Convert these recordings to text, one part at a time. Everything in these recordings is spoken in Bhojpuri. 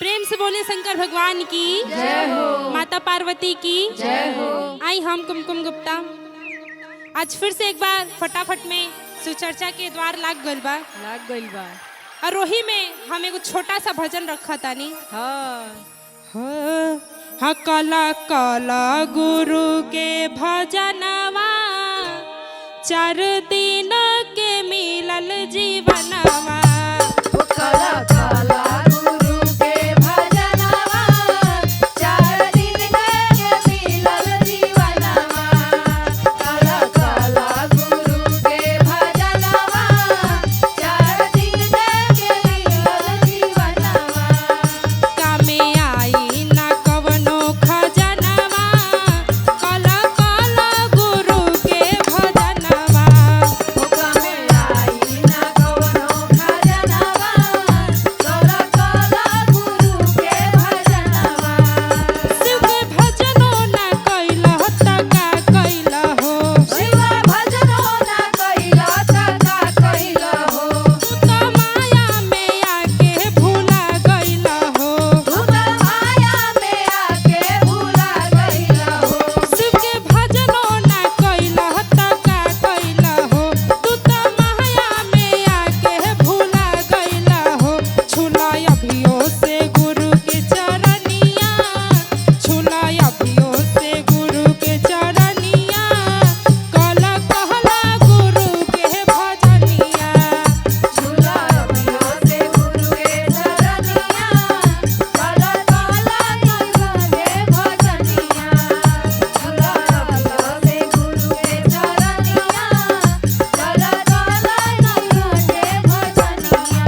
प्रेम से बोले शंकर भगवान की जय हो। माता पार्वती की जय हो। आई हम कुमकुम गुप्ता आज फिर से एक बार फटाफट में सुचर्चा के द्वार लाग गइल बा और वही में हम एगो छोटा सा भजन रखा तानी। हाँ कला कला गुरु के भजनवा 4 दिन के मिलल जीवनवा। कला कला गुरु के भजनवा 4 दिन के मिलल जीवनवा। कला कला गुरु के भजनवा 4 दिन के मिलल जीवनवा। कामे आई ना कवनो खजनवा कला कला गुरु के भजनवा। कामे आई ना कवनो खजनवा कला कला गुरु के भजनवा। शिव के भजनो ना कइला त का कइला हो। शिव भजनो ना कइला त का कइला हो। तू तो माया में आके भूला गइला हो। तू त माया में आके भूला गइला हो। शिव के भजनो ना कइला त का कइला हो। तू तो माया में आके भूला गइला हो। छुला अभियो से गुरु के चरनिया छुला अभियो से गुरु के चरनिया कला कहला गुरु के भजनिया। झूला अभियो से गुरु के चरनिया कला कला गुरु के भजनिया। झूला अभियो से गुरु के चरनिया कला कला गुरु के भजनिया।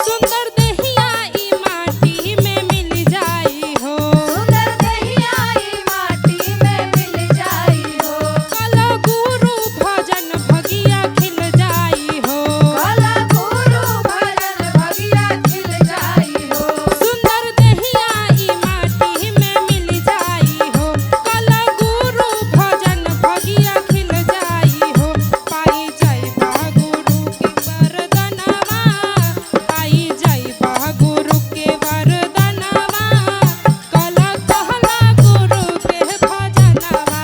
सुंदर देहिया ई माटी में मिल जाई हो। सुंदर देहिया ई माटी में मिल जाई हो। कला गुरु भजन भगिया खिल जाई हो। कला गुरु भजन भगिया खिल जाई हो। सुंदर देहिया ई माटी में मिल जाई हो। कला गुरु भजन भगिया खिल जाई हो। पाई जाइबा गुरु के वरदानवा पाई जाइबा गुरु के वरदानवा कला कहला गुरु के भजनवा।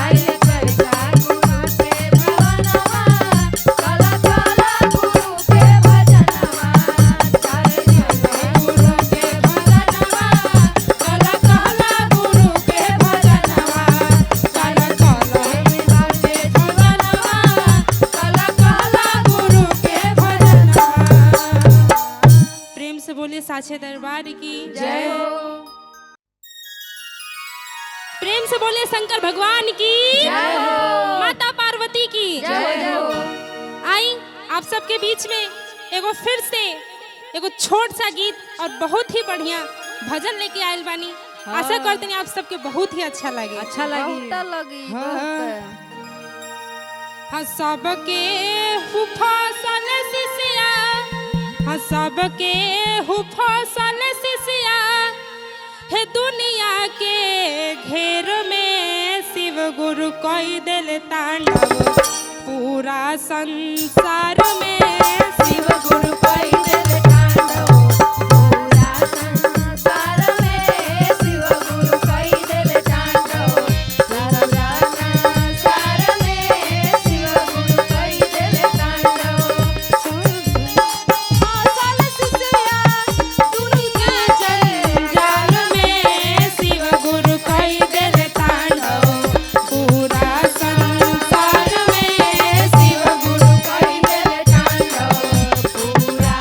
आई जय जय गुरु के भवनवा कला कला गुरु के भजनवा। जय जय गुरु के भवनवा कला कहला गुरु के भजनवा। कला कहला के भवनवा कला कहला गुरु के भजनवा। प्रेम से बोले साचे दरबार की जय हो। प्रेम से बोले शंकर भगवान की जय हो। माता पार्वती की जय हो। आई आप सबके बीच में एगो फिर से एगो छोट सा गीत और बहुत ही बढ़िया भजन लेके आयल बानी। आशा करते हैं आप सबके बहुत ही अच्छा लगे। बहुत लगी हाँ सबके हुफासल सिसिया हाँ सबके हुफासल सिसिया है दुनिया के घेर में शिव गुरु कोई दिल तांडव पूरा संसार में शिव गुरु कोई दिल तांडव। पूरा संसार में शिव गुरु कई दिल तांडव। पूरा संसार में शिव गुरु कई दिल तांडव। फासल सिसिया दुनिया जंजाल में शिव गुरु कोई दिल तांडव पूरा संसार में शिव गुरु कई दिल तांडव। पूरा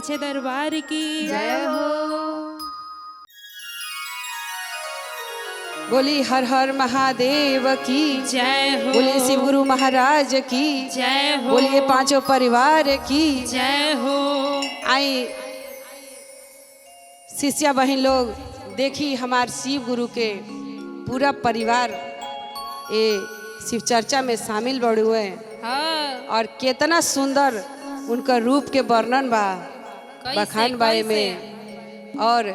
साचे दरबार की जय हो। बोली हर हर महादेव की जय हो। बोलिए शिव गुरु महाराज की जय हो। बोलिए पांचों परिवार की जय हो। आई शिष्या बहन लोग देखी हमार शिव गुरु के पूरा परिवार ये शिव चर्चा में शामिल बड़े हुए हाँ। और कितना सुंदर उनका रूप के वर्णन बा कैसे, बखान बाए कैसे? में और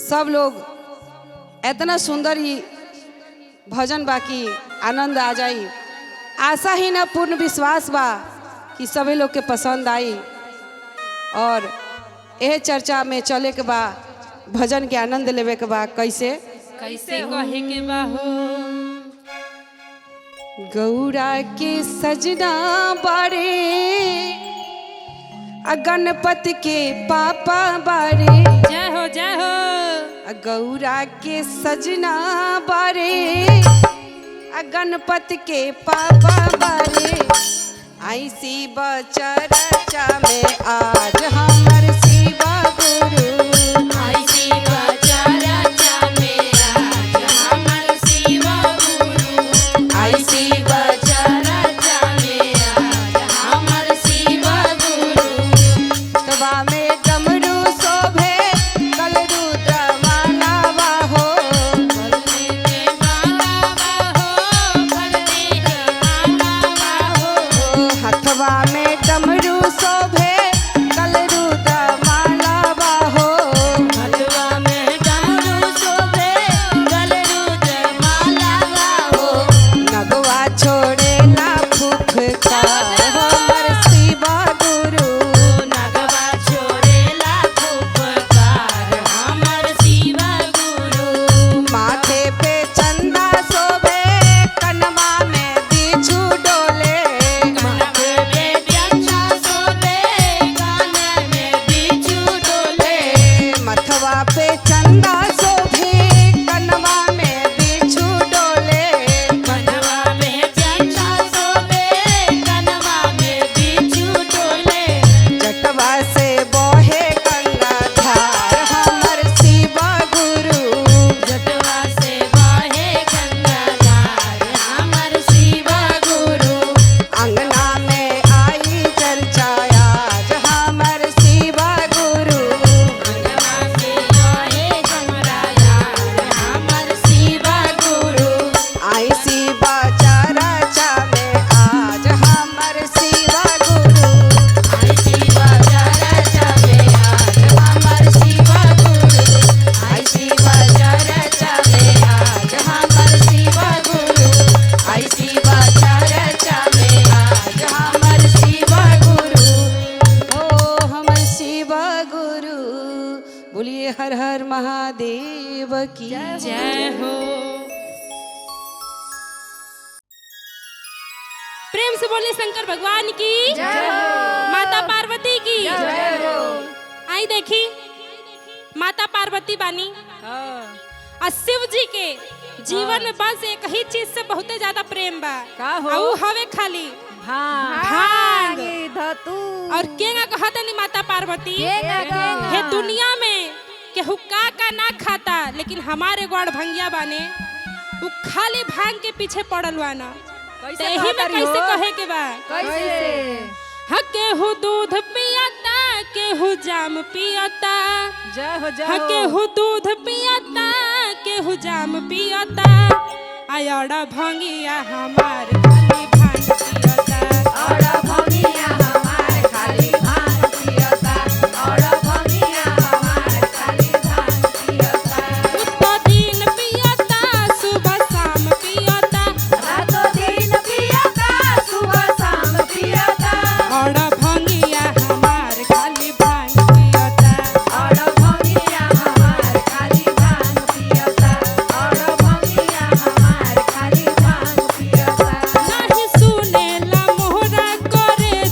सब लोग इतना सुंदर ही भजन बा कि आनंद आ जाई। आशा ही ना पूर्ण विश्वास बा कि सभी लोग के पसंद आई और यह चर्चा में चले के बा भजन के आनंद लेवे के बा। कैसे कैसे कहे के बा हो। गौरा के सजना बारे गणपति के पापा बारे जय हो जय हो। गौरा के सजना बारे गणपति के पापा बारे आई शिव चर्चा में आज हमर शिव गुरु आई शिव चर्चा में आज हमर शिव गुरु। आई शिव चर्चा में आज हमर शिव गुरु। तवा में डमरू शोभे कल रुद्र मालावा हो भगने के मालावा हो। भगने के मालावा हो। हथवा में डमरू शोभे कल रुद्र मालावा हो हथवा में डमरू शोभे गल रुद्र मालावा हो। नगवा छोड़े ना फुफकार हमर शिव गुरु नगवा छोड़ेला फुफकार हमर शिव गुरु। माथे पे चंदा शोभे कनवा में बिच्छू डोले माथे पे चंदा शोभे कान में बिच्छू डोले। मथवा पे चंदा शोभे कनवा में बिच्छू डोले कनवा में चंदा शोभे कनवा में बिच्छू डोले। जटवा से बोहे गंगा धार हमर शिव गुरु जटवा से बहे गंगाधार हमर शिव गुरु। अंगना में आई चर्चा आज हमर शिव गुरु अंगना से बहे गंगाधार हमर शिव गुरु। आई शिव चर्चा में आज हमर शिव गुरु आई शिव चर्चा में आज हमर शिव गुरु। आई शिव चर्चा में आज हमर शिव गुरु। आई शिव चर्चा में आज हमर शिव गुरु। ओ हमर शिव गुरु बोलिए हर हर महादेव की जय हो। प्रेम से बोलिए शंकर भगवान की जय हो। माता पार्वती की जय हो। आई देखी माता पार्वती बानी और शिव जी के जीवन में बस एक ही चीज से बहुत ज्यादा प्रेम बा। का हो? और ऊ हवे खाली भांग। और केगा कहता नहीं माता पार्वती हे दुनिया में केहू का ना खाता लेकिन हमारे गौड़ भंगिया बाने वो खाली भांग के पीछे पड़ल बाना। तो यही में कैसे कहे के बा। कैसे? हाँ केहू दूध पियता केहू जाम पियता। जय हो हाँ केहू दूध पियता केहू जाम पियता। आयड़ा भंगिया हमार खाली भांग पियता। और भंगिया हमार खाली भांग पियता। और भंगिया हमार खाली भांग पियता। उत्तो दिन पियता सुबह शाम पियता। रातों दिन पियता सुबह शाम पियता। और भंगिया हमार खाली भांग पियता। और भंगिया हमार खाली भांग पियता। और भंगिया हमार खाली भांग पियता। नहीं सुनेला मोहरा करे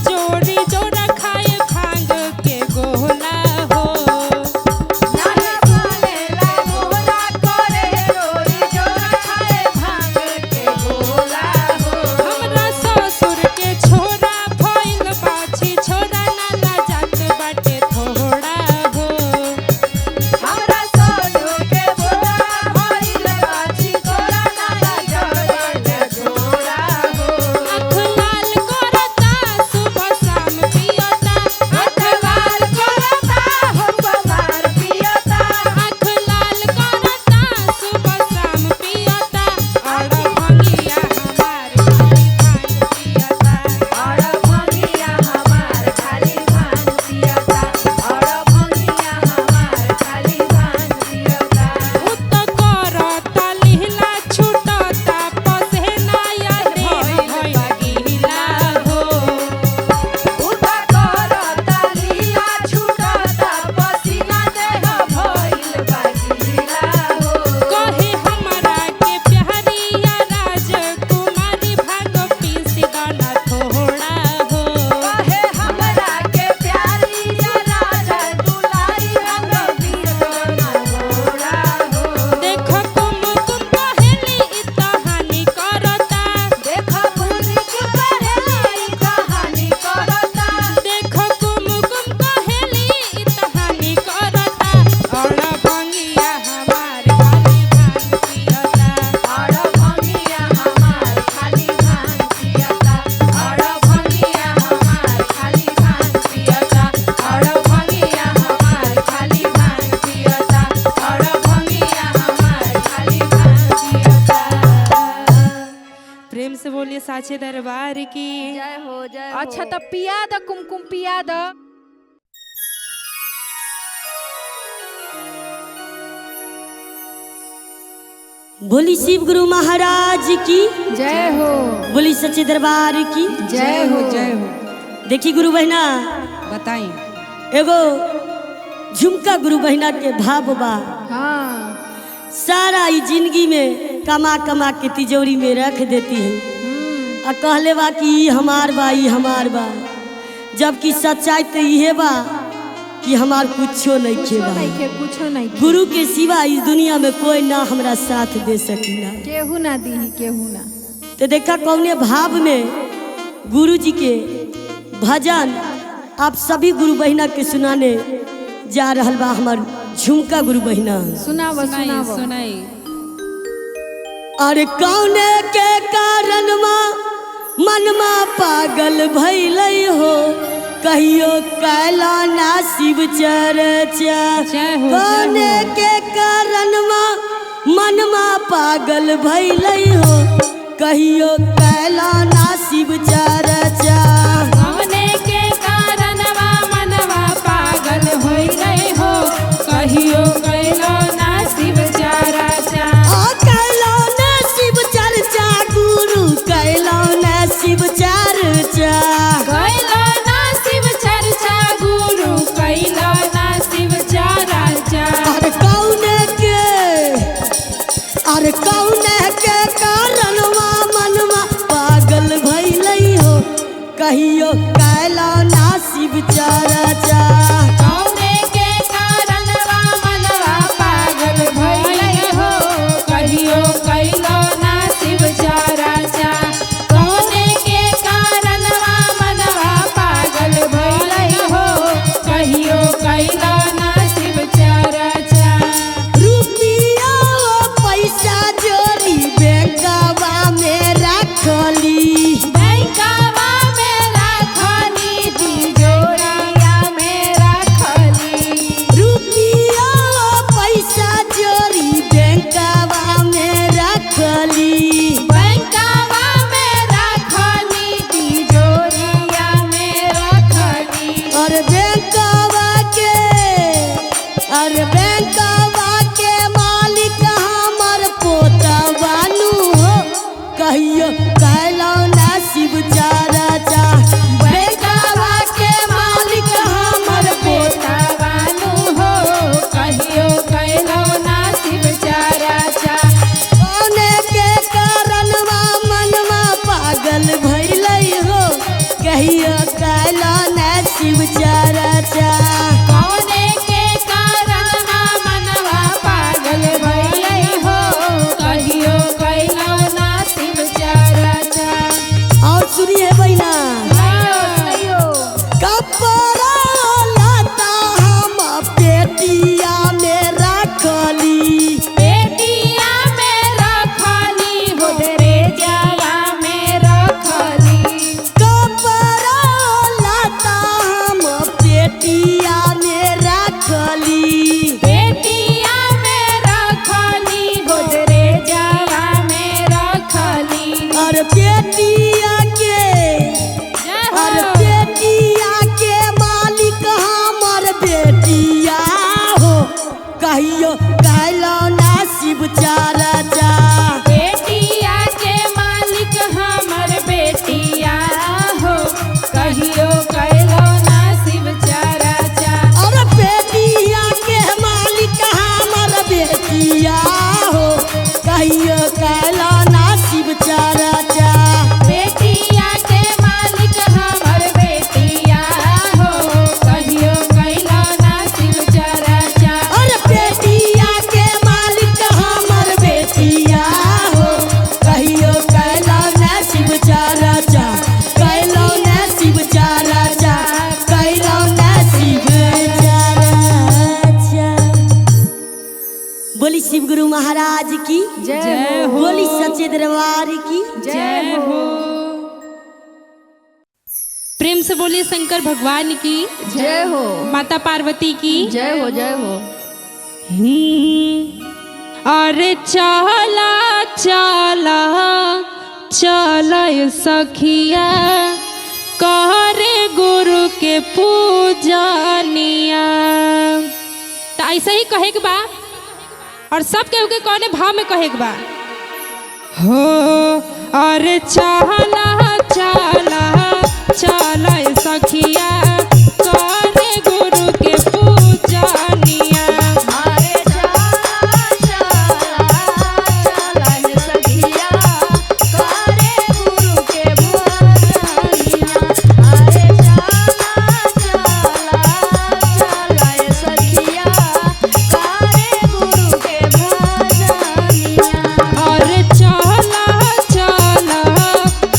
साचे दरबार की। जय हो जय हो। अच्छा तो पिया द कुमकुम पिया द। बोली शिव गुरु महाराज की जय हो बोली सच्चे दरबार की जय हो जय हो। देखी गुरु बहना बताई एगो झुमका गुरु बहना के भाव बा। हाँ सारा ई जिंदगी में कमा कमा के तिजोरी में रख देती है। आ कहले बा कि ई हमार बा ई हमार बा, जबकि सच्चाई तो इहे बा कि हमार कुछो नहीं कुछो खेबा। नहीं खे कुछो नहीं खे। गुरु के सिवा इस दुनिया में कोई ना हमरा साथ दे सकीला। केहू ना दी केहू ना। तो देखा कौने भाव में गुरु जी के भजन आप सभी गुरु बहिना के सुनाने जा रहल बा। हमार झुमका गुरु बहिना सुनाव सुनाई सुनाव। सुनाई। अरे कौने के कारण मनमा पागल भइलै हो, कहियो कैला ना शिव चर्चा। जय हो, कौने जय हो। के कारण मनमा पागल भइलै हो, कहियो कैला ना शिव चर्चा। कौने के कारणवा मनवा पागल होई गई हो, कहियो कैलो ना शिव चर्चा। आ कैला ना शिव चर्चा, गुरु कैला ना शिव चर्चा। कैलो ना शिव चर्चा, गुरु कैलो ना शिव चर्चा। अरे कौने के कारणवा मनवा पागल भइलै हो, कहियो कैला ना शिव चर्चा। कौने के कारणवा मनवा पागल भइलै हो, कहियो कैलो ना शिव चर्चा। कौने के कारणवा मनवा पागल भइलै हो, कहियो कैलो ना शिव चर्चा। रुपया पैसा जोड़ी बैंकवा में रखली, बैंकवा में राखली, तिजोरिया में राखली। रुपया पैसा जोड़ी बैंकवा में रखली। बैंकवा में राखली, तिजोरिया में राखली। अरे बैंकवा के मालिक हमर पोता बानू हो, कहियो कैला ना शिव चर्चा। बैंकवा के मालिक हमर पोता पोतावानु हो, कहियो कैलो ना शिव चर्चा। कौने के कारणवा मनवा पागल भइलै हो, कहियो कैला ना शिव चर्चा। कौने के कारणवा मनवा पागल भइलै हो, कहियो कैलो ना शिव चर्चा। और सुनिए बहिना, कपड़ा लता हम पेटिया में रखली। पेटिया में रखली, होदरे जावा में रखली। कपड़ा लता हम पेटिया में रखली। पेटिया में रखली, होदरे जावा में रखली। और पेटिया के जय और हो। पेटिया के मालिक हमर बेटिया हो, कहियो कैला ना शिव चर्चा। बेटिया के मालिक हमर बेटिया हो, कहियो कैलो ना शिव चर्चा। और बेटिया के मालिक हमर बेटिया हो, कहियो कैला ना शिव चर्चा। बेटिया के मालिक हमर बेटिया हो, कहियो कैलो ना शिव चर्चा। और बेटिया के मालिक हमर बेटिया हो, कहियो कैला ना शिव चर्चा। कैला ना शिव चर्चा, कैला ना शिव चर्चा। बोली शिव गुरु महाराज की जय हो बोली सच्चे दरबार की जय हो। प्रेम से बोलिए शंकर भगवान की, जय हो माता पार्वती की। जय हो जय हो। अरे चला चला चल सखिया करे गुरु के पूजनिया। तो ऐसे ही कहे के बा और सब केहू के कौने भाव में कहे के बा हो। और चला चला चला सखिया करे गुरु के पूजनिया। अरे चला चला चला सखिया करे गुरु के भजनिया। अरे चला चला सखिया करे गुरु के भजनिया। और चला चला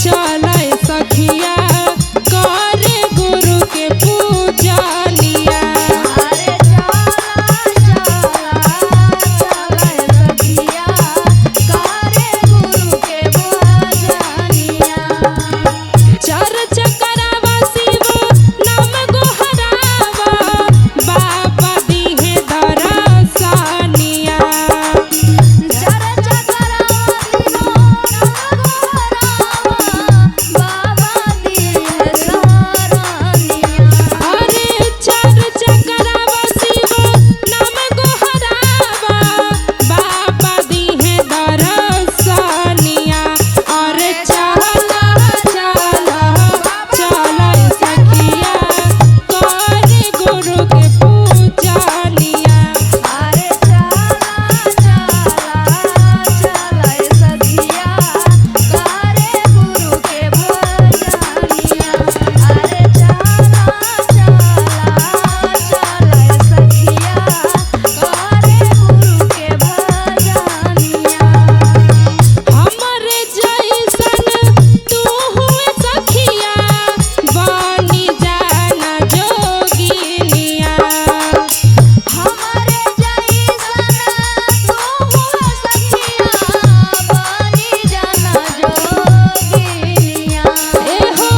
चला सखिया करे गुरु के पूजनिया। अरे चला चला सखिया करे गुरु के भजनिया। चर्च करावा शिव नाम गोहरावा बाबा दिहे दरसानिया। चर्च करावा बाबा दिए सहारनिया। अरे चर्च करावा शिव नाम गोहरावा बाबा दिहे दरसानिया। और चला चला चला सखिया करे गुरु के पूजनिया। अरे चला चला सखिया करे गुरु के भजनिया। अरे चला चला सखिया करे गुरु के भजनिया। हमरे जैसन तू हुए सखिया बनी जाना जोगिनिया। हमारे जैसन तू हुए सखिया बनी जाना जोगिनिया। एहो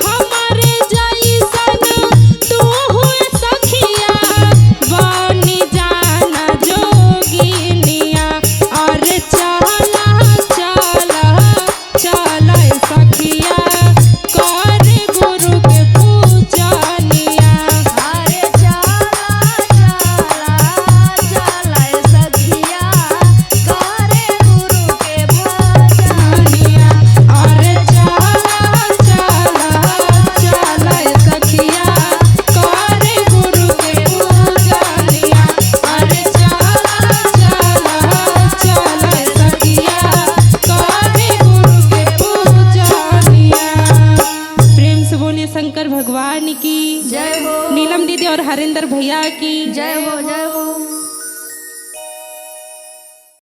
हमरे जैसन तू हुए सखिया बनी जाना जोगिनिया। और चला चला चला सखिया करे गुरु के पूजनिया। अरे चला चला सखिया करे गुरु के भजनिया। और चला चला चला सखिया करे गुरु के पूजनिया। और चला चला चला सखिया करे गुरु के पूजनिया। प्रेम से बोलिए शंकर भगवान की जय हो नीलम दीदी और हरिंदर भैया की जय हो जय हो।